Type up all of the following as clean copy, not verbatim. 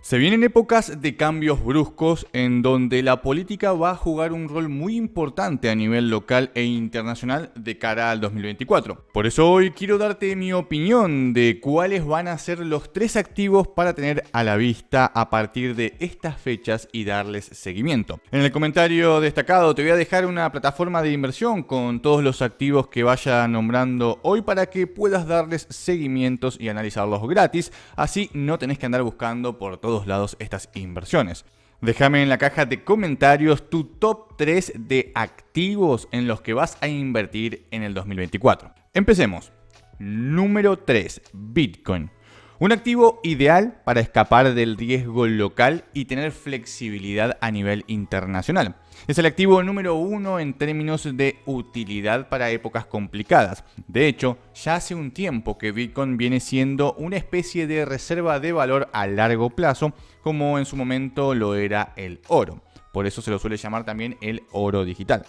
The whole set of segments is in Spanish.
Se vienen épocas de cambios bruscos en donde la política va a jugar un rol muy importante a nivel local e internacional de cara al 2024. Por eso hoy quiero darte mi opinión de cuáles van a ser los 3 activos para tener a la vista a partir de estas fechas y darles seguimiento. En el comentario destacado te voy a dejar una plataforma de inversión con todos los activos que vaya nombrando hoy para que puedas darles seguimientos y analizarlos gratis, así no tenés que andar buscando por todos lados estas inversiones. Déjame en la caja de comentarios tu top 3 de activos en los que vas a invertir en el 2024. Empecemos. Número 3. Bitcoin. Un activo ideal para escapar del riesgo local y tener flexibilidad a nivel internacional. Es el activo número 1 en términos de utilidad para épocas complicadas. De hecho, ya hace un tiempo que Bitcoin viene siendo una especie de reserva de valor a largo plazo, como en su momento lo era el oro. Por eso se lo suele llamar también el oro digital.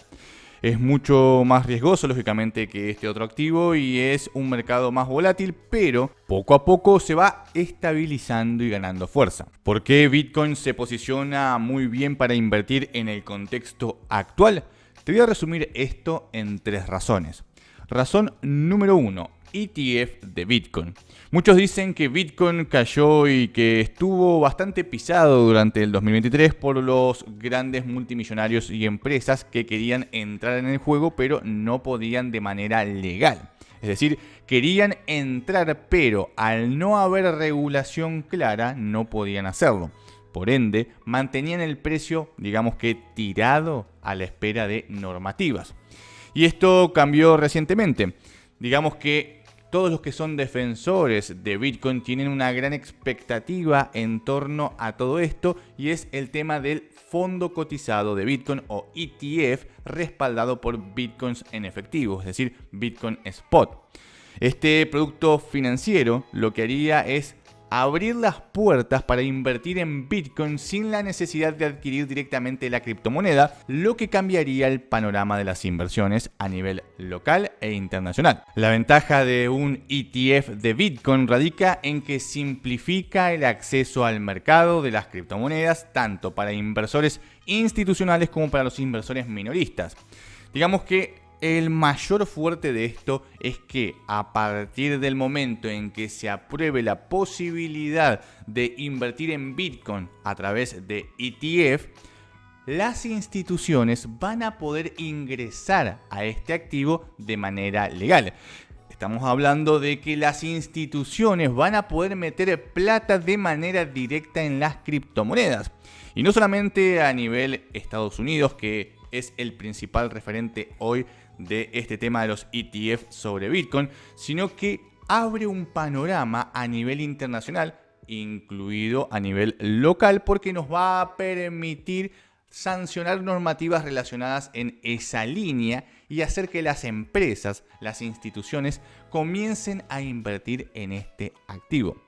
Es mucho más riesgoso, lógicamente, que este otro activo y es un mercado más volátil, pero poco a poco se va estabilizando y ganando fuerza. ¿Por qué Bitcoin se posiciona muy bien para invertir en el contexto actual? Te voy a resumir esto en 3 razones. Razón número 1. ETF de Bitcoin. Muchos dicen que Bitcoin cayó y que estuvo bastante pisado durante el 2023 por los grandes multimillonarios y empresas que querían entrar en el juego pero no podían de manera legal. Es decir, querían entrar pero al no haber regulación clara no podían hacerlo. Por ende, mantenían el precio, digamos que tirado a la espera de normativas. Y esto cambió recientemente. Digamos que todos los que son defensores de Bitcoin tienen una gran expectativa en torno a todo esto y es el tema del fondo cotizado de Bitcoin o ETF respaldado por Bitcoins en efectivo, es decir, Bitcoin Spot. Este producto financiero lo que haría es abrir las puertas para invertir en Bitcoin sin la necesidad de adquirir directamente la criptomoneda, lo que cambiaría el panorama de las inversiones a nivel local e internacional. La ventaja de un ETF de Bitcoin radica en que simplifica el acceso al mercado de las criptomonedas tanto para inversores institucionales como para los inversores minoristas. Digamos que el mayor fuerte de esto es que a partir del momento en que se apruebe la posibilidad de invertir en Bitcoin a través de ETF, las instituciones van a poder ingresar a este activo de manera legal. Estamos hablando de que las instituciones van a poder meter plata de manera directa en las criptomonedas. Y no solamente a nivel Estados Unidos, que es el principal referente hoy de este tema de los ETF sobre Bitcoin, sino que abre un panorama a nivel internacional, incluido a nivel local, porque nos va a permitir sancionar normativas relacionadas en esa línea y hacer que las empresas, las instituciones, comiencen a invertir en este activo.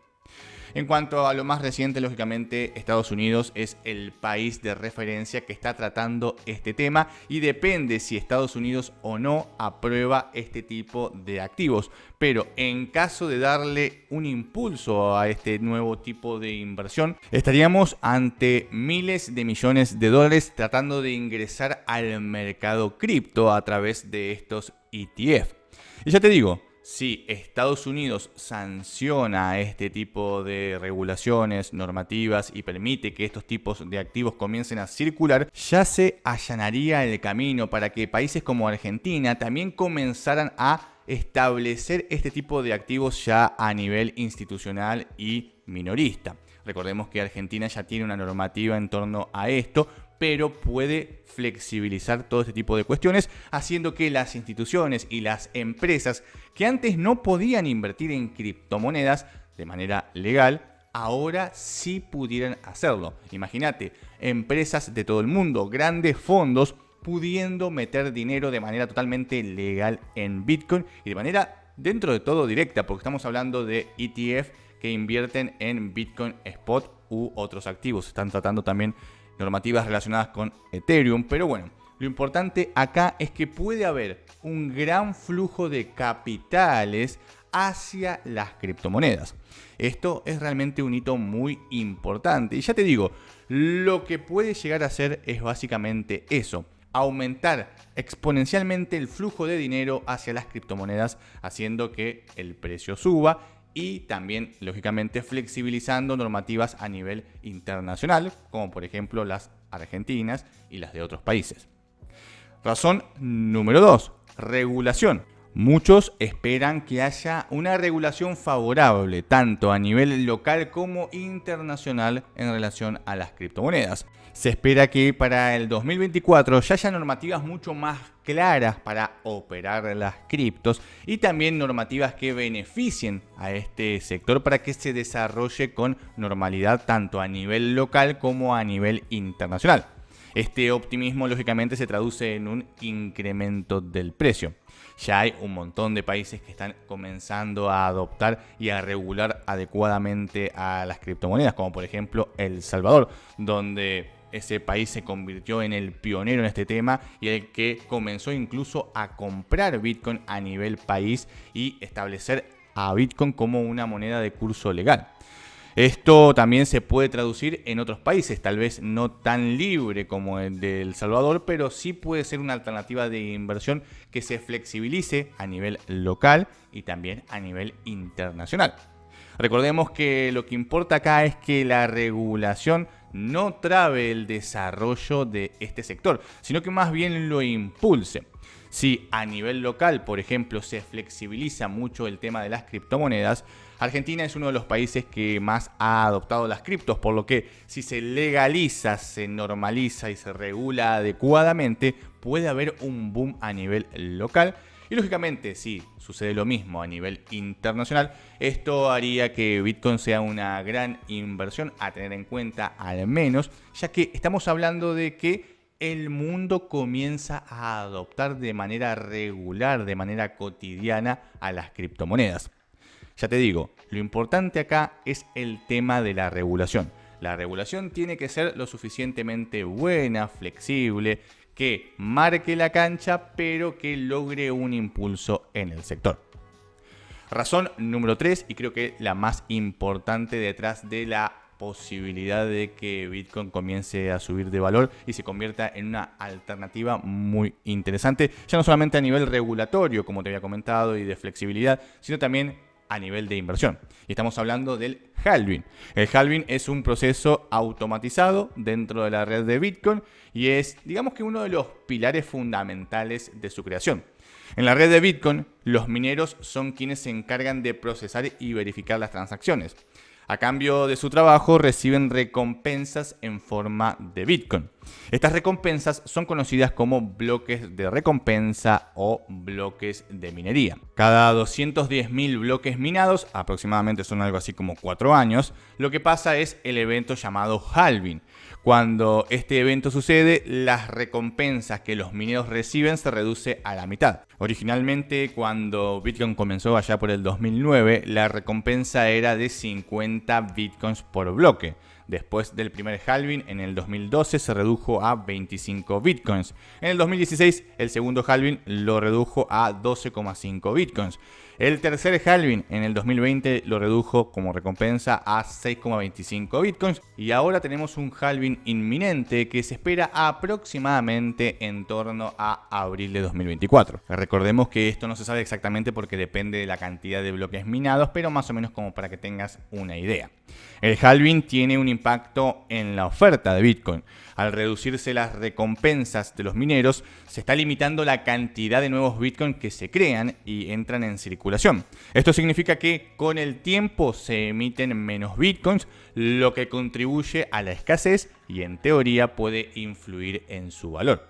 En cuanto a lo más reciente, lógicamente, Estados Unidos es el país de referencia que está tratando este tema y depende si Estados Unidos o no aprueba este tipo de activos. Pero en caso de darle un impulso a este nuevo tipo de inversión, estaríamos ante miles de millones de dólares tratando de ingresar al mercado cripto a través de estos ETF. Y ya te digo, si Estados Unidos sanciona este tipo de regulaciones, normativas y permite que estos tipos de activos comiencen a circular, ya se allanaría el camino para que países como Argentina también comenzaran a establecer este tipo de activos ya a nivel institucional y minorista. Recordemos que Argentina ya tiene una normativa en torno a esto, pero puede flexibilizar todo este tipo de cuestiones, haciendo que las instituciones y las empresas que antes no podían invertir en criptomonedas de manera legal, ahora sí pudieran hacerlo. Imagínate, empresas de todo el mundo, grandes fondos, pudiendo meter dinero de manera totalmente legal en Bitcoin y de manera, dentro de todo, directa, porque estamos hablando de ETF que invierten en Bitcoin Spot u otros activos. Están tratando también normativas relacionadas con Ethereum, pero bueno, lo importante acá es que puede haber un gran flujo de capitales hacia las criptomonedas. Esto es realmente un hito muy importante. Y ya te digo, lo que puede llegar a hacer es básicamente eso: aumentar exponencialmente el flujo de dinero hacia las criptomonedas, haciendo que el precio suba y también, lógicamente, flexibilizando normativas a nivel internacional, como por ejemplo las argentinas y las de otros países. Razón número 2. Regulación. Muchos esperan que haya una regulación favorable, tanto a nivel local como internacional, en relación a las criptomonedas. Se espera que para el 2024 ya haya normativas mucho más claras para operar las criptos y también normativas que beneficien a este sector para que se desarrolle con normalidad tanto a nivel local como a nivel internacional. Este optimismo lógicamente se traduce en un incremento del precio. Ya hay un montón de países que están comenzando a adoptar y a regular adecuadamente a las criptomonedas, como por ejemplo El Salvador, donde ese país se convirtió en el pionero en este tema y el que comenzó incluso a comprar Bitcoin a nivel país y establecer a Bitcoin como una moneda de curso legal. Esto también se puede traducir en otros países, tal vez no tan libre como el de El Salvador, pero sí puede ser una alternativa de inversión que se flexibilice a nivel local y también a nivel internacional. Recordemos que lo que importa acá es que la regulación no trabe el desarrollo de este sector, sino que más bien lo impulse. Si a nivel local, por ejemplo, se flexibiliza mucho el tema de las criptomonedas, Argentina es uno de los países que más ha adoptado las criptos, por lo que si se legaliza, se normaliza y se regula adecuadamente, puede haber un boom a nivel local. Y lógicamente, si sucede lo mismo a nivel internacional, esto haría que Bitcoin sea una gran inversión a tener en cuenta al menos, ya que estamos hablando de que el mundo comienza a adoptar de manera regular, de manera cotidiana a las criptomonedas. Ya te digo, lo importante acá es el tema de la regulación. La regulación tiene que ser lo suficientemente buena, flexible, que marque la cancha, pero que logre un impulso en el sector. Razón número 3, y creo que la más importante detrás de la posibilidad de que Bitcoin comience a subir de valor y se convierta en una alternativa muy interesante, ya no solamente a nivel regulatorio, como te había comentado, y de flexibilidad, sino también a nivel de inversión. Y estamos hablando del halving. El halving es un proceso automatizado dentro de la red de Bitcoin y es, digamos que, uno de los pilares fundamentales de su creación. En la red de Bitcoin, los mineros son quienes se encargan de procesar y verificar las transacciones. A cambio de su trabajo reciben recompensas en forma de Bitcoin. Estas recompensas son conocidas como bloques de recompensa o bloques de minería. Cada 210.000 bloques minados, aproximadamente son algo así como 4 años, lo que pasa es el evento llamado halving. Cuando este evento sucede, las recompensas que los mineros reciben se reduce a la mitad. Originalmente, cuando Bitcoin comenzó allá por el 2009, la recompensa era de 50 Bitcoins por bloque. Después del primer halving, en el 2012 se redujo a 25 Bitcoins. En el 2016, el segundo halving lo redujo a 12,5 Bitcoins. El tercer halving en el 2020 lo redujo como recompensa a 6,25 Bitcoins. Y ahora tenemos un halving inminente que se espera aproximadamente en torno a abril de 2024. Recordemos que esto no se sabe exactamente porque depende de la cantidad de bloques minados, pero más o menos como para que tengas una idea. El halving tiene un impacto en la oferta de Bitcoin. Al reducirse las recompensas de los mineros, se está limitando la cantidad de nuevos Bitcoin que se crean y entran en circulación. Esto significa que con el tiempo se emiten menos Bitcoins, lo que contribuye a la escasez y en teoría puede influir en su valor.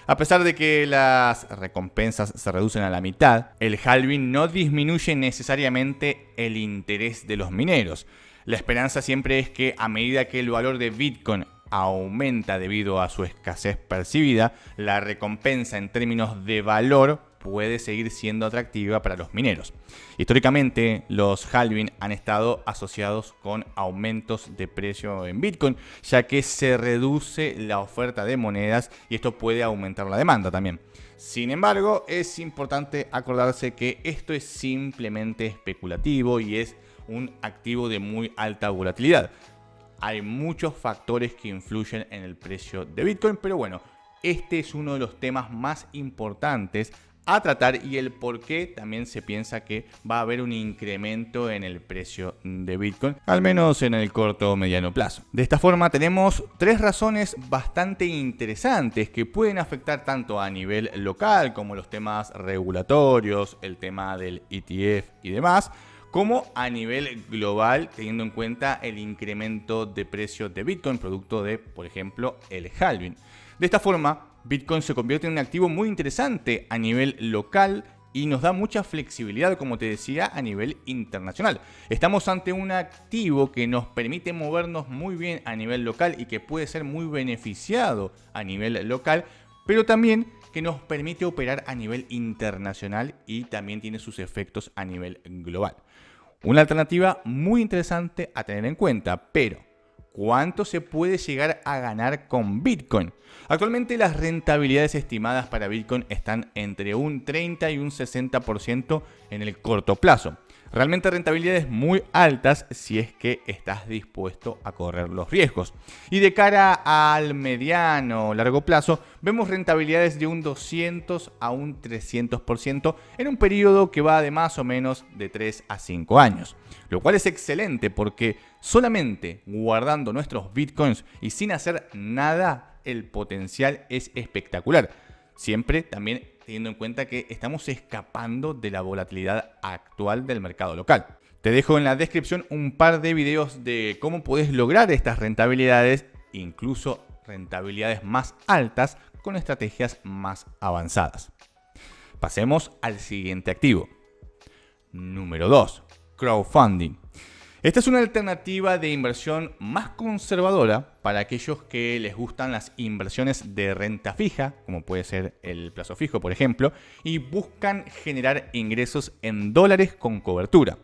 A pesar de que las recompensas se reducen a la mitad, el halving no disminuye necesariamente el interés de los mineros. La esperanza siempre es que a medida que el valor de Bitcoin aumenta debido a su escasez percibida, la recompensa en términos de valor puede seguir siendo atractiva para los mineros. Históricamente, los halving han estado asociados con aumentos de precio en Bitcoin, ya que se reduce la oferta de monedas y esto puede aumentar la demanda también. Sin embargo, es importante acordarse que esto es simplemente especulativo y es un activo de muy alta volatilidad. Hay muchos factores que influyen en el precio de Bitcoin, pero bueno, este es uno de los temas más importantes a tratar y el por qué también se piensa que va a haber un incremento en el precio de Bitcoin, al menos en el corto o mediano plazo. De esta forma tenemos 3 razones bastante interesantes que pueden afectar tanto a nivel local como los temas regulatorios, el tema del ETF y demás, como a nivel global, teniendo en cuenta el incremento de precio de Bitcoin, producto de, por ejemplo, el halving. De esta forma, Bitcoin se convierte en un activo muy interesante a nivel local y nos da mucha flexibilidad, como te decía, a nivel internacional. Estamos ante un activo que nos permite movernos muy bien a nivel local y que puede ser muy beneficiado a nivel local, pero también que nos permite operar a nivel internacional y también tiene sus efectos a nivel global. Una alternativa muy interesante a tener en cuenta, pero ¿cuánto se puede llegar a ganar con Bitcoin? Actualmente las rentabilidades estimadas para Bitcoin están entre un 30 y un 60% en el corto plazo. Realmente rentabilidades muy altas si es que estás dispuesto a correr los riesgos. Y de cara al mediano o largo plazo, vemos rentabilidades de un 200 a un 300% en un periodo que va de más o menos de 3 a 5 años. Lo cual es excelente porque solamente guardando nuestros Bitcoins y sin hacer nada, el potencial es espectacular. Siempre también teniendo en cuenta que estamos escapando de la volatilidad actual del mercado local. Te dejo en la descripción un par de videos de cómo puedes lograr estas rentabilidades, incluso rentabilidades más altas con estrategias más avanzadas. Pasemos al siguiente activo. Número 2. Crowdfunding. Esta es una alternativa de inversión más conservadora para aquellos que les gustan las inversiones de renta fija, como puede ser el plazo fijo, por ejemplo, y buscan generar ingresos en dólares con cobertura.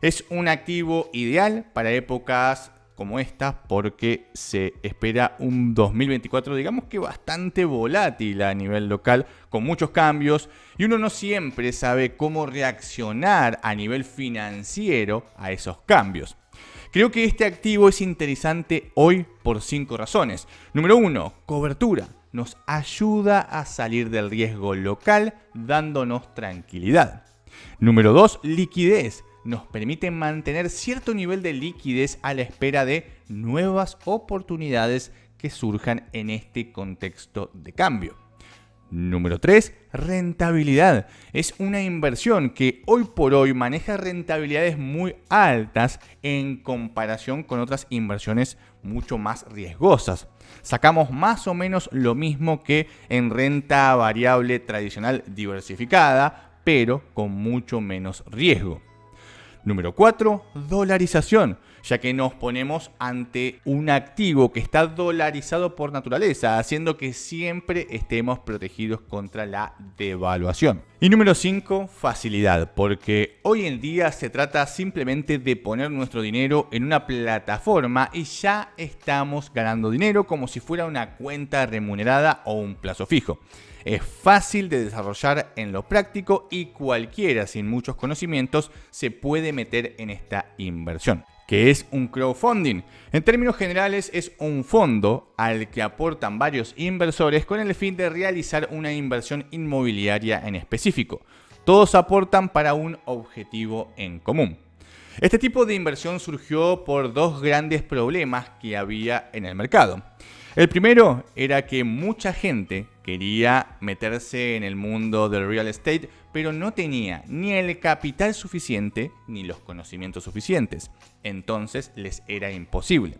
Es un activo ideal para épocas como esta porque se espera un 2024, digamos que bastante volátil a nivel local, con muchos cambios, y uno no siempre sabe cómo reaccionar a nivel financiero a esos cambios. Creo que este activo es interesante hoy por 5 razones. Número 1, cobertura. Nos ayuda a salir del riesgo local dándonos tranquilidad. Número 2, liquidez. Nos permite mantener cierto nivel de liquidez a la espera de nuevas oportunidades que surjan en este contexto de cambio. Número 3, rentabilidad. Es una inversión que hoy por hoy maneja rentabilidades muy altas en comparación con otras inversiones mucho más riesgosas. Sacamos más o menos lo mismo que en renta variable tradicional diversificada, pero con mucho menos riesgo. Número 4, dolarización, ya que nos ponemos ante un activo que está dolarizado por naturaleza, haciendo que siempre estemos protegidos contra la devaluación. Y número 5, facilidad, porque hoy en día se trata simplemente de poner nuestro dinero en una plataforma y ya estamos ganando dinero como si fuera una cuenta remunerada o un plazo fijo. Es fácil de desarrollar en lo práctico y cualquiera sin muchos conocimientos se puede meter en esta inversión. ¿Qué es un crowdfunding? En términos generales es un fondo al que aportan varios inversores con el fin de realizar una inversión inmobiliaria en específico. Todos aportan para un objetivo en común. Este tipo de inversión surgió por 2 grandes problemas que había en el mercado. El primero era que mucha gente quería meterse en el mundo del real estate, pero no tenía ni el capital suficiente ni los conocimientos suficientes. Entonces les era imposible.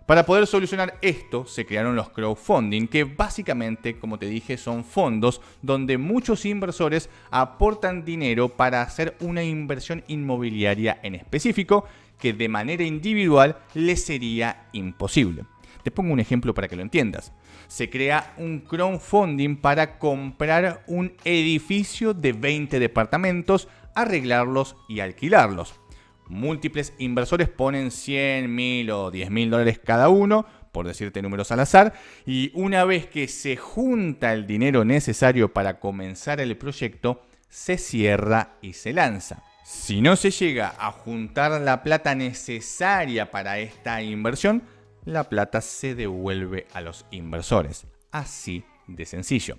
Para poder solucionar esto, se crearon los crowdfunding, que básicamente, como te dije, son fondos donde muchos inversores aportan dinero para hacer una inversión inmobiliaria en específico que de manera individual les sería imposible. Te pongo un ejemplo para que lo entiendas. Se crea un crowdfunding para comprar un edificio de 20 departamentos, arreglarlos y alquilarlos. Múltiples inversores ponen 100, 1000 o 10.000 dólares cada uno, por decirte números al azar, y una vez que se junta el dinero necesario para comenzar el proyecto, se cierra y se lanza. Si no se llega a juntar la plata necesaria para esta inversión, la plata se devuelve a los inversores. Así de sencillo.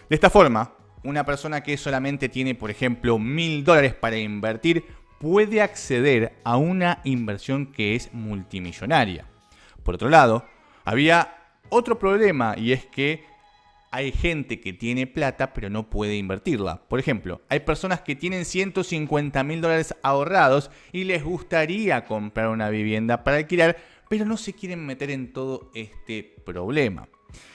De esta forma, una persona que solamente tiene, por ejemplo, 1000 dólares para invertir, puede acceder a una inversión que es multimillonaria. Por otro lado, había otro problema, y es que hay gente que tiene plata pero no puede invertirla. Por ejemplo, hay personas que tienen 150.000 dólares ahorrados y les gustaría comprar una vivienda para alquilar, pero no se quieren meter en todo este problema.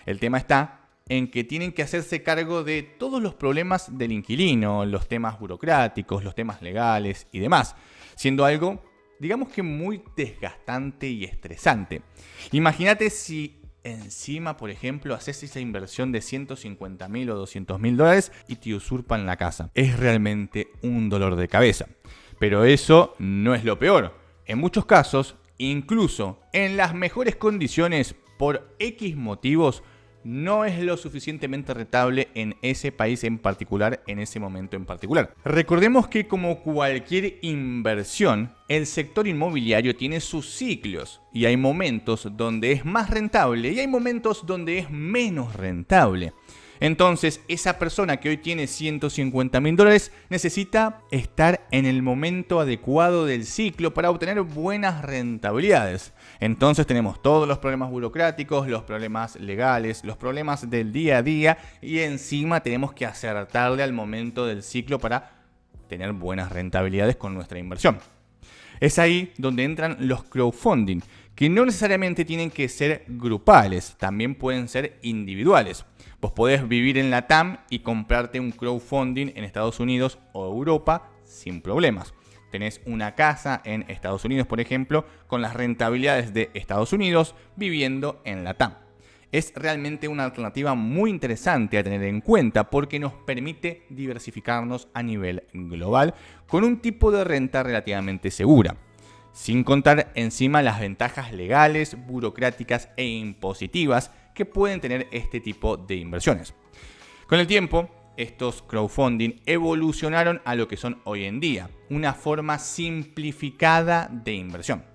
El tema está en que tienen que hacerse cargo de todos los problemas del inquilino, los temas burocráticos, los temas legales y demás, siendo algo, digamos que muy desgastante y estresante. Imagínate si encima, por ejemplo, haces esa inversión de 150.000 o 200.000 dólares y te usurpan la casa. Es realmente un dolor de cabeza. Pero eso no es lo peor. En muchos casos, incluso en las mejores condiciones, por X motivos, no es lo suficientemente rentable en ese país en particular, en ese momento en particular. Recordemos que, como cualquier inversión, el sector inmobiliario tiene sus ciclos y hay momentos donde es más rentable y hay momentos donde es menos rentable. Entonces, esa persona que hoy tiene 150.000 dólares necesita estar en el momento adecuado del ciclo para obtener buenas rentabilidades. Entonces tenemos todos los problemas burocráticos, los problemas legales, los problemas del día a día, y encima tenemos que acertarle al momento del ciclo para tener buenas rentabilidades con nuestra inversión. Es ahí donde entran los crowdfunding, que no necesariamente tienen que ser grupales, también pueden ser individuales. Vos podés vivir en la TAM y comprarte un crowdfunding en Estados Unidos o Europa sin problemas. Tenés una casa en Estados Unidos, por ejemplo, con las rentabilidades de Estados Unidos viviendo en la TAM. Es realmente una alternativa muy interesante a tener en cuenta porque nos permite diversificarnos a nivel global con un tipo de renta relativamente segura, sin contar encima las ventajas legales, burocráticas e impositivas que pueden tener este tipo de inversiones. Con el tiempo, estos crowdfunding evolucionaron a lo que son hoy en día, una forma simplificada de inversión.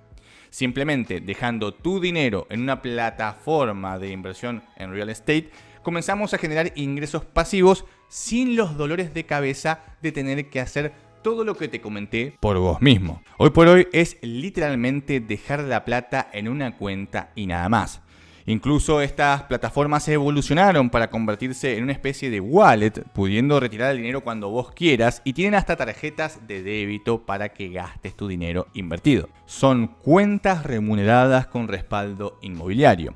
Simplemente dejando tu dinero en una plataforma de inversión en real estate, comenzamos a generar ingresos pasivos sin los dolores de cabeza de tener que hacer todo lo que te comenté por vos mismo. Hoy por hoy es literalmente dejar la plata en una cuenta y nada más. Incluso estas plataformas evolucionaron para convertirse en una especie de wallet, pudiendo retirar el dinero cuando vos quieras, y tienen hasta tarjetas de débito para que gastes tu dinero invertido. Son cuentas remuneradas con respaldo inmobiliario.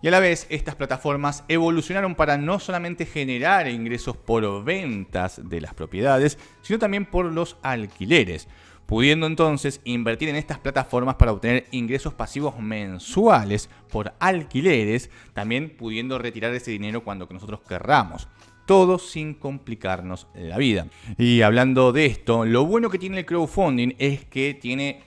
Y a la vez, estas plataformas evolucionaron para no solamente generar ingresos por ventas de las propiedades, sino también por los alquileres, pudiendo entonces invertir en estas plataformas para obtener ingresos pasivos mensuales por alquileres, también pudiendo retirar ese dinero cuando nosotros querramos. Todo sin complicarnos la vida. Y hablando de esto, lo bueno que tiene el crowdfunding es que tiene,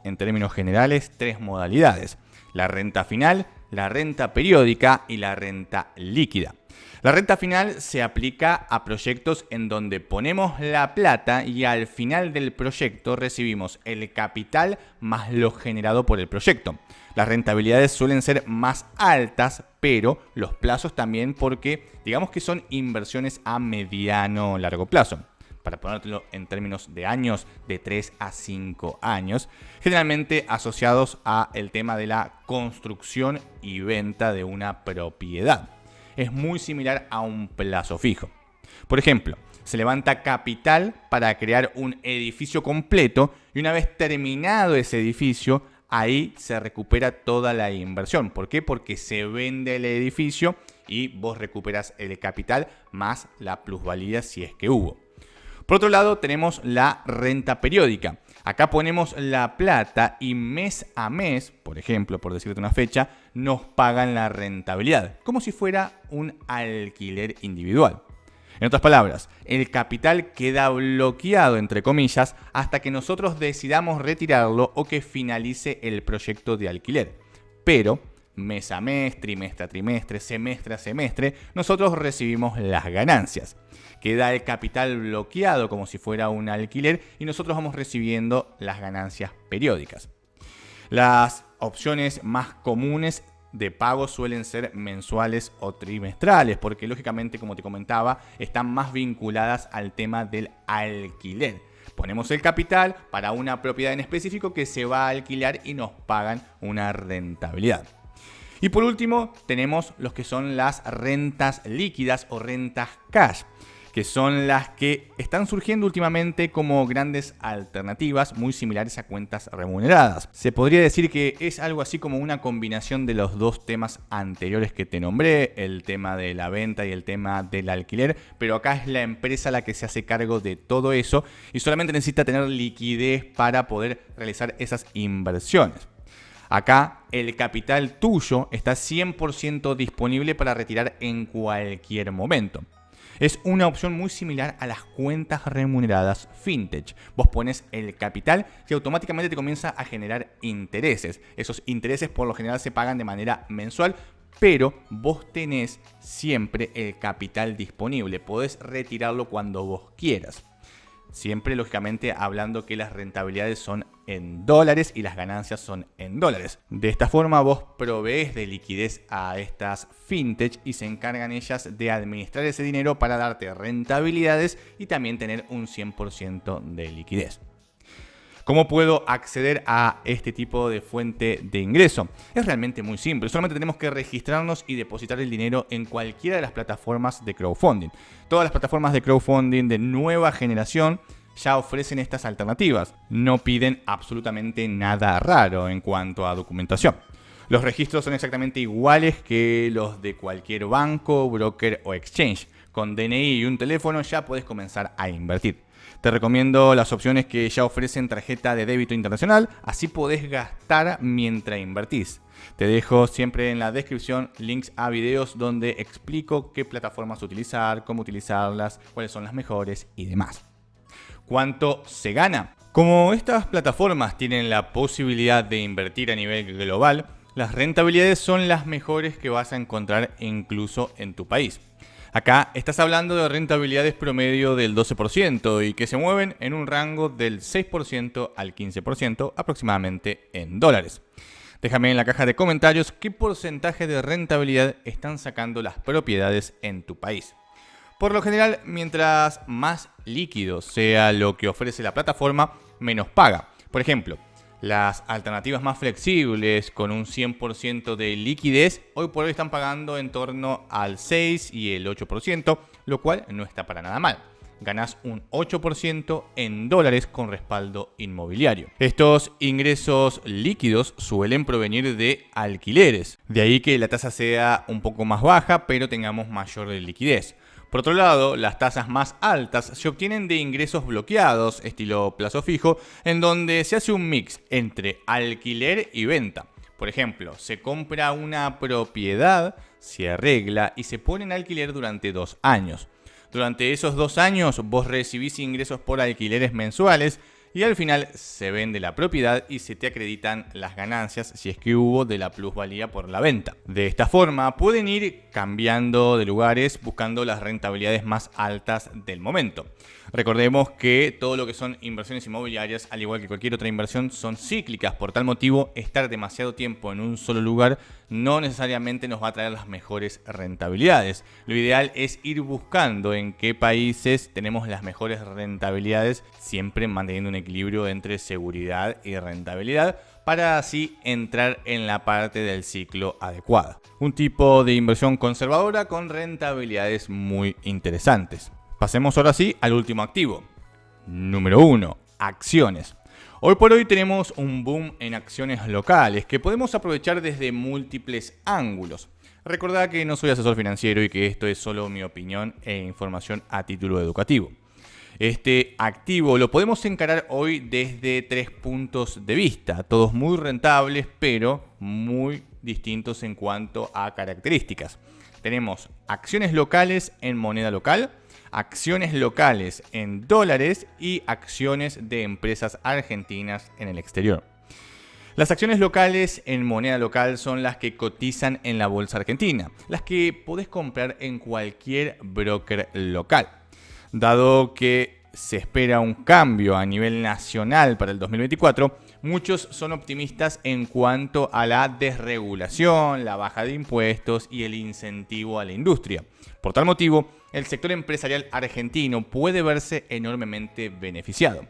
en términos generales, 3 modalidades: la renta final, la renta periódica y la renta líquida. La renta final se aplica a proyectos en donde ponemos la plata y al final del proyecto recibimos el capital más lo generado por el proyecto. Las rentabilidades suelen ser más altas, pero los plazos también, porque digamos que son inversiones a mediano o largo plazo. Para ponértelo en términos de años, de 3 a 5 años, generalmente asociados a el tema de la construcción y venta de una propiedad. Es muy similar a un plazo fijo. Por ejemplo, se levanta capital para crear un edificio completo y una vez terminado ese edificio, ahí se recupera toda la inversión. ¿Por qué? Porque se vende el edificio y vos recuperas el capital más la plusvalía si es que hubo. Por otro lado, tenemos la renta periódica. Acá ponemos la plata y mes a mes, por ejemplo, por decirte una fecha, nos pagan la rentabilidad, como si fuera un alquiler individual. En otras palabras, el capital queda bloqueado, entre comillas, hasta que nosotros decidamos retirarlo o que finalice el proyecto de alquiler. Pero mes a mes, trimestre a trimestre, semestre a semestre, nosotros recibimos las ganancias. Queda el capital bloqueado como si fuera un alquiler y nosotros vamos recibiendo las ganancias periódicas. Las opciones más comunes de pago suelen ser mensuales o trimestrales, porque lógicamente, como te comentaba, están más vinculadas al tema del alquiler. Ponemos el capital para una propiedad en específico que se va a alquilar y nos pagan una rentabilidad. Y por último, tenemos los que son las rentas líquidas o rentas cash, que son las que están surgiendo últimamente como grandes alternativas muy similares a cuentas remuneradas. Se podría decir que es algo así como una combinación de los dos temas anteriores que te nombré, el tema de la venta y el tema del alquiler, pero acá es la empresa la que se hace cargo de todo eso y solamente necesita tener liquidez para poder realizar esas inversiones. Acá el capital tuyo está 100% disponible para retirar en cualquier momento. Es una opción muy similar a las cuentas remuneradas fintech. Vos pones el capital y automáticamente te comienza a generar intereses. Esos intereses por lo general se pagan de manera mensual, pero vos tenés siempre el capital disponible. Podés retirarlo cuando vos quieras. Siempre, lógicamente, hablando que las rentabilidades son en dólares y las ganancias son en dólares. De esta forma, vos provees de liquidez a estas fintech y se encargan ellas de administrar ese dinero para darte rentabilidades y también tener un 100% de liquidez. ¿Cómo puedo acceder a este tipo de fuente de ingreso? Es realmente muy simple. Solamente tenemos que registrarnos y depositar el dinero en cualquiera de las plataformas de crowdfunding. Todas las plataformas de crowdfunding de nueva generación ya ofrecen estas alternativas. No piden absolutamente nada raro en cuanto a documentación. Los registros son exactamente iguales que los de cualquier banco, broker o exchange. Con DNI y un teléfono ya puedes comenzar a invertir. Te recomiendo las opciones que ya ofrecen tarjeta de débito internacional, así podés gastar mientras invertís. Te dejo siempre en la descripción links a videos donde explico qué plataformas utilizar, cómo utilizarlas, cuáles son las mejores y demás. ¿Cuánto se gana? Como estas plataformas tienen la posibilidad de invertir a nivel global, las rentabilidades son las mejores que vas a encontrar incluso en tu país. Acá estás hablando de rentabilidades promedio del 12% y que se mueven en un rango del 6% al 15% aproximadamente en dólares. Déjame en la caja de comentarios qué porcentaje de rentabilidad están sacando las propiedades en tu país. Por lo general, mientras más líquido sea lo que ofrece la plataforma, menos paga. Por ejemplo, las alternativas más flexibles con un 100% de liquidez hoy por hoy están pagando en torno al 6 y el 8%, lo cual no está para nada mal. Ganás un 8% en dólares con respaldo inmobiliario. Estos ingresos líquidos suelen provenir de alquileres, de ahí que la tasa sea un poco más baja, pero tengamos mayor liquidez. Por otro lado, las tasas más altas se obtienen de ingresos bloqueados, estilo plazo fijo, en donde se hace un mix entre alquiler y venta. Por ejemplo, se compra una propiedad, se arregla y se pone en alquiler durante 2 años. Durante esos 2 años vos recibís ingresos por alquileres mensuales y al final se vende la propiedad y se te acreditan las ganancias si es que hubo de la plusvalía por la venta. De esta forma pueden ir cambiando de lugares buscando las rentabilidades más altas del momento. Recordemos que todo lo que son inversiones inmobiliarias, al igual que cualquier otra inversión, son cíclicas. Por tal motivo, estar demasiado tiempo en un solo lugar no necesariamente nos va a traer las mejores rentabilidades. Lo ideal es ir buscando en qué países tenemos las mejores rentabilidades, siempre manteniendo un equilibrio entre seguridad y rentabilidad, para así entrar en la parte del ciclo adecuada. Un tipo de inversión conservadora con rentabilidades muy interesantes. Pasemos ahora sí al último activo. Número 1. Acciones. Hoy por hoy tenemos un boom en acciones locales que podemos aprovechar desde múltiples ángulos. Recordad que no soy asesor financiero y que esto es solo mi opinión e información a título educativo. Este activo lo podemos encarar hoy desde 3 puntos de vista, todos muy rentables, pero muy distintos en cuanto a características. Tenemos acciones locales en moneda local, acciones locales en dólares y acciones de empresas argentinas en el exterior. Las acciones locales en moneda local son las que cotizan en la bolsa argentina, las que podés comprar en cualquier broker local. Dado que se espera un cambio a nivel nacional para el 2024, muchos son optimistas en cuanto a la desregulación, la baja de impuestos y el incentivo a la industria. Por tal motivo, el sector empresarial argentino puede verse enormemente beneficiado.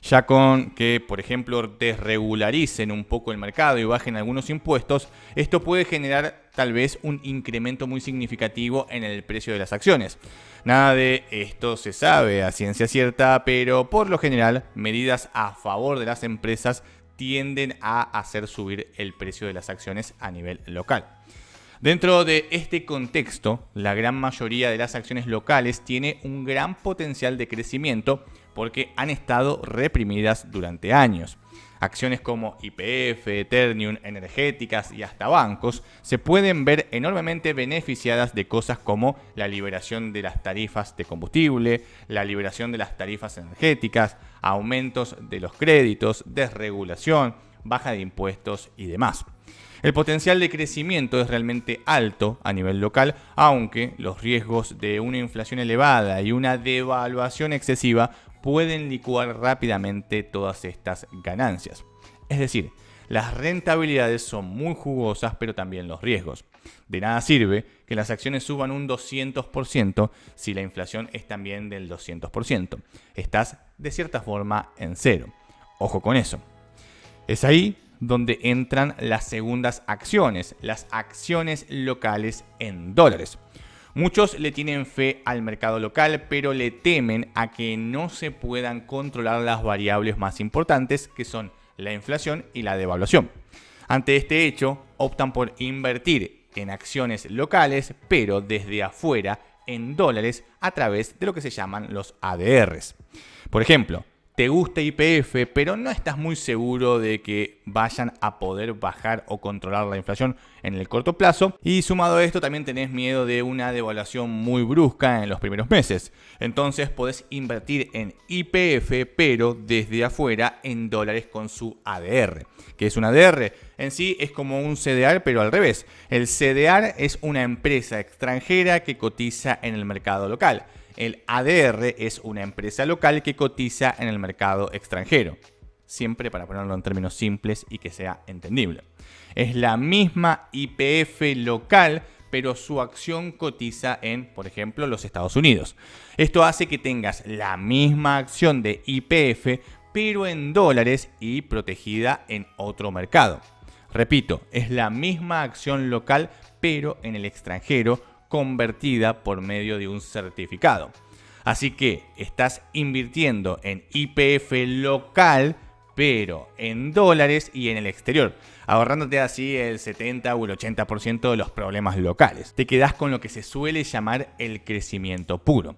Ya con que, por ejemplo, desregularicen un poco el mercado y bajen algunos impuestos, esto puede generar tal vez un incremento muy significativo en el precio de las acciones. Nada de esto se sabe a ciencia cierta, pero por lo general, medidas a favor de las empresas tienden a hacer subir el precio de las acciones a nivel local. Dentro de este contexto, la gran mayoría de las acciones locales tiene un gran potencial de crecimiento porque han estado reprimidas durante años. Acciones como YPF, Ternium, energéticas y hasta bancos se pueden ver enormemente beneficiadas de cosas como la liberación de las tarifas de combustible, la liberación de las tarifas energéticas, aumentos de los créditos, desregulación, baja de impuestos y demás. El potencial de crecimiento es realmente alto a nivel local, aunque los riesgos de una inflación elevada y una devaluación excesiva pueden licuar rápidamente todas estas ganancias. Es decir, las rentabilidades son muy jugosas, pero también los riesgos. De nada sirve que las acciones suban un 200% si la inflación es también del 200%. Estás, de cierta forma, en cero. Ojo con eso. Es ahí donde entran las segundas acciones, las acciones locales en dólares. Muchos le tienen fe al mercado local, pero le temen a que no se puedan controlar las variables más importantes, que son la inflación y la devaluación. Ante este hecho, optan por invertir en acciones locales, pero desde afuera en dólares a través de lo que se llaman los ADRs. Por ejemplo, te gusta YPF, pero no estás muy seguro de que vayan a poder bajar o controlar la inflación en el corto plazo. Y sumado a esto, también tenés miedo de una devaluación muy brusca en los primeros meses. Entonces podés invertir en YPF, pero desde afuera en dólares con su ADR. ¿Qué es un ADR? En sí es como un CDR, pero al revés. El CDR es una empresa extranjera que cotiza en el mercado local. El ADR es una empresa local que cotiza en el mercado extranjero. Siempre para ponerlo en términos simples y que sea entendible. Es la misma YPF local, pero su acción cotiza en, por ejemplo, los Estados Unidos. Esto hace que tengas la misma acción de YPF, pero en dólares y protegida en otro mercado. Repito, es la misma acción local, pero en el extranjero, convertida por medio de un certificado. Así que estás invirtiendo en YPF local, pero en dólares y en el exterior, ahorrándote así el 70 o el 80% de los problemas locales. Te quedás con lo que se suele llamar el crecimiento puro.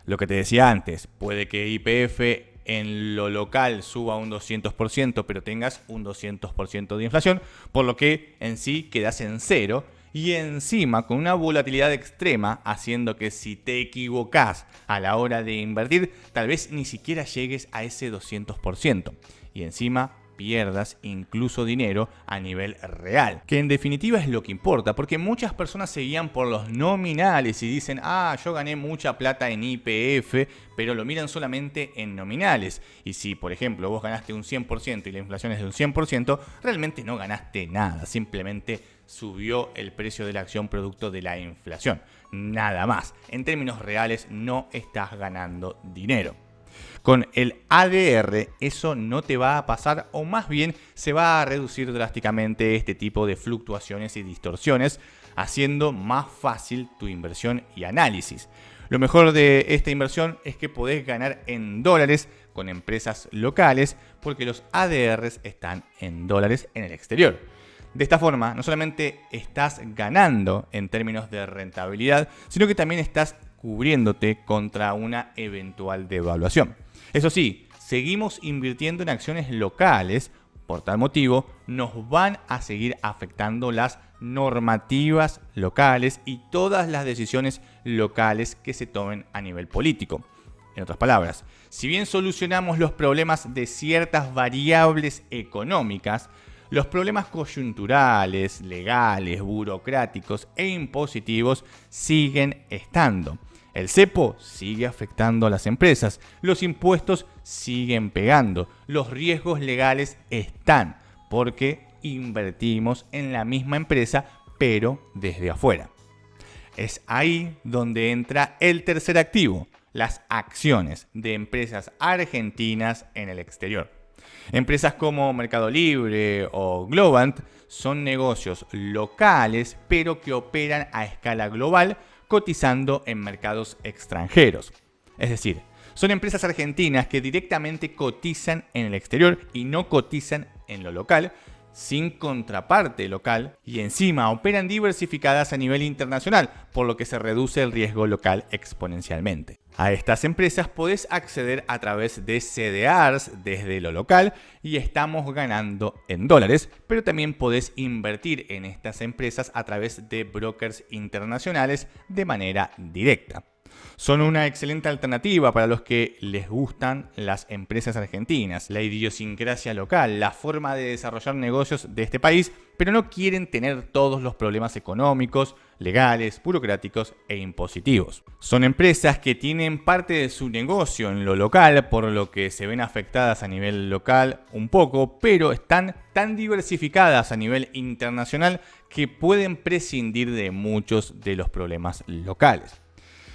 Lo que te decía antes, puede que YPF en lo local suba un 200%, pero tengas un 200% de inflación, por lo que en sí quedas en cero. Y encima con una volatilidad extrema, haciendo que si te equivocás a la hora de invertir, tal vez ni siquiera llegues a ese 200%. Y encima pierdas incluso dinero a nivel real, que en definitiva es lo que importa, porque muchas personas se guían por los nominales y dicen, yo gané mucha plata en YPF, pero lo miran solamente en nominales. Y si, por ejemplo, vos ganaste un 100% y la inflación es de un 100%, realmente no ganaste nada, simplemente subió el precio de la acción producto de la inflación. Nada más. En términos reales no estás ganando dinero. Con el ADR eso no te va a pasar, o más bien se va a reducir drásticamente este tipo de fluctuaciones y distorsiones, haciendo más fácil tu inversión y análisis. Lo mejor de esta inversión es que podés ganar en dólares con empresas locales, porque los ADRs están en dólares en el exterior. De esta forma, no solamente estás ganando en términos de rentabilidad, sino que también estás cubriéndote contra una eventual devaluación. Eso sí, seguimos invirtiendo en acciones locales. Por tal motivo, nos van a seguir afectando las normativas locales y todas las decisiones locales que se tomen a nivel político. En otras palabras, si bien solucionamos los problemas de ciertas variables económicas, los problemas coyunturales, legales, burocráticos e impositivos siguen estando. El cepo sigue afectando a las empresas, los impuestos siguen pegando, los riesgos legales están, porque invertimos en la misma empresa, pero desde afuera. Es ahí donde entra el tercer activo, las acciones de empresas argentinas en el exterior. Empresas como Mercado Libre o Globant son negocios locales, pero que operan a escala global, cotizando en mercados extranjeros. Es decir, son empresas argentinas que directamente cotizan en el exterior y no cotizan en lo local, sin contraparte local, y encima operan diversificadas a nivel internacional, por lo que se reduce el riesgo local exponencialmente. A estas empresas podés acceder a través de CDRs desde lo local y estamos ganando en dólares, pero también podés invertir en estas empresas a través de brokers internacionales de manera directa. Son una excelente alternativa para los que les gustan las empresas argentinas, la idiosincrasia local, la forma de desarrollar negocios de este país, pero no quieren tener todos los problemas económicos, legales, burocráticos e impositivos. Son empresas que tienen parte de su negocio en lo local, por lo que se ven afectadas a nivel local un poco, pero están tan diversificadas a nivel internacional que pueden prescindir de muchos de los problemas locales.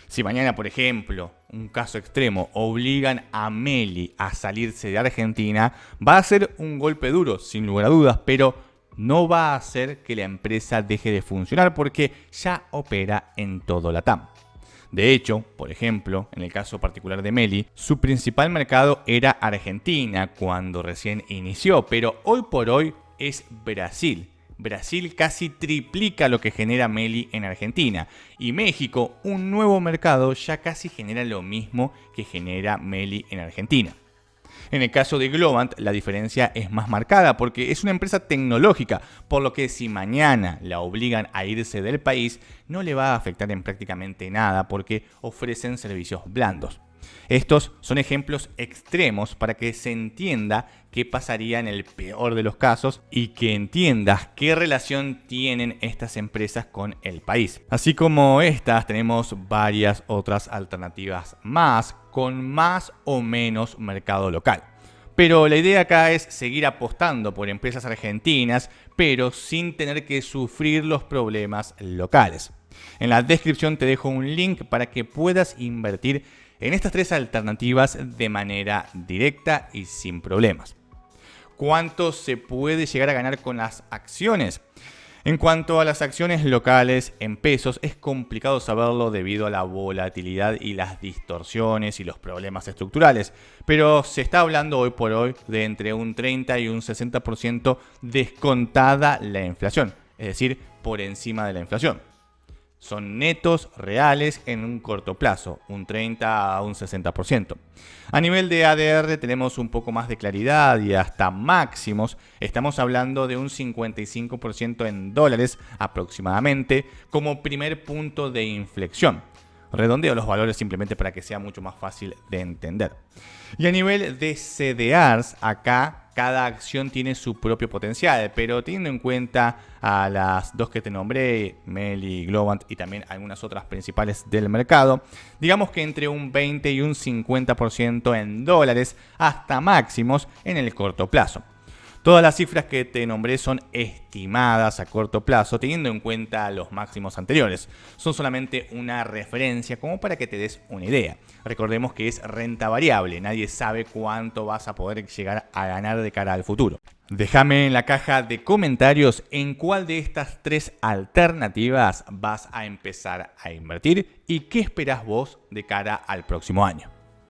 Si mañana, por ejemplo, un caso extremo, obligan a Meli a salirse de Argentina, va a ser un golpe duro, sin lugar a dudas, pero no va a hacer que la empresa deje de funcionar porque ya opera en todo LATAM. De hecho, por ejemplo, en el caso particular de Meli, su principal mercado era Argentina cuando recién inició, pero hoy por hoy es Brasil. Brasil casi triplica lo que genera Meli en Argentina. Y México, un nuevo mercado, ya casi genera lo mismo que genera Meli en Argentina. En el caso de Globant, la diferencia es más marcada porque es una empresa tecnológica, por lo que si mañana la obligan a irse del país, no le va a afectar en prácticamente nada porque ofrecen servicios blandos. Estos son ejemplos extremos para que se entienda qué pasaría en el peor de los casos y que entiendas qué relación tienen estas empresas con el país. Así como estas, tenemos varias otras alternativas más con más o menos mercado local. Pero la idea acá es seguir apostando por empresas argentinas, pero sin tener que sufrir los problemas locales. En la descripción te dejo un link para que puedas invertir en estas tres alternativas de manera directa y sin problemas. ¿Cuánto se puede llegar a ganar con las acciones? En cuanto a las acciones locales en pesos, es complicado saberlo debido a la volatilidad y las distorsiones y los problemas estructurales, pero se está hablando hoy por hoy de entre un 30 y un 60% descontada la inflación, es decir, por encima de la inflación. Son netos reales en un corto plazo, un 30 a un 60%. A nivel de ADR tenemos un poco más de claridad y hasta máximos. Estamos hablando de un 55% en dólares aproximadamente como primer punto de inflexión. Redondeo los valores simplemente para que sea mucho más fácil de entender. Y a nivel de CDRs, acá cada acción tiene su propio potencial, pero teniendo en cuenta a las dos que te nombré, Meli, Globant y también algunas otras principales del mercado, digamos que entre un 20 y un 50% en dólares hasta máximos en el corto plazo. Todas las cifras que te nombré son estimadas a corto plazo, teniendo en cuenta los máximos anteriores. Son solamente una referencia como para que te des una idea. Recordemos que es renta variable, nadie sabe cuánto vas a poder llegar a ganar de cara al futuro. Déjame en la caja de comentarios en cuál de estas tres alternativas vas a empezar a invertir y qué esperás vos de cara al próximo año.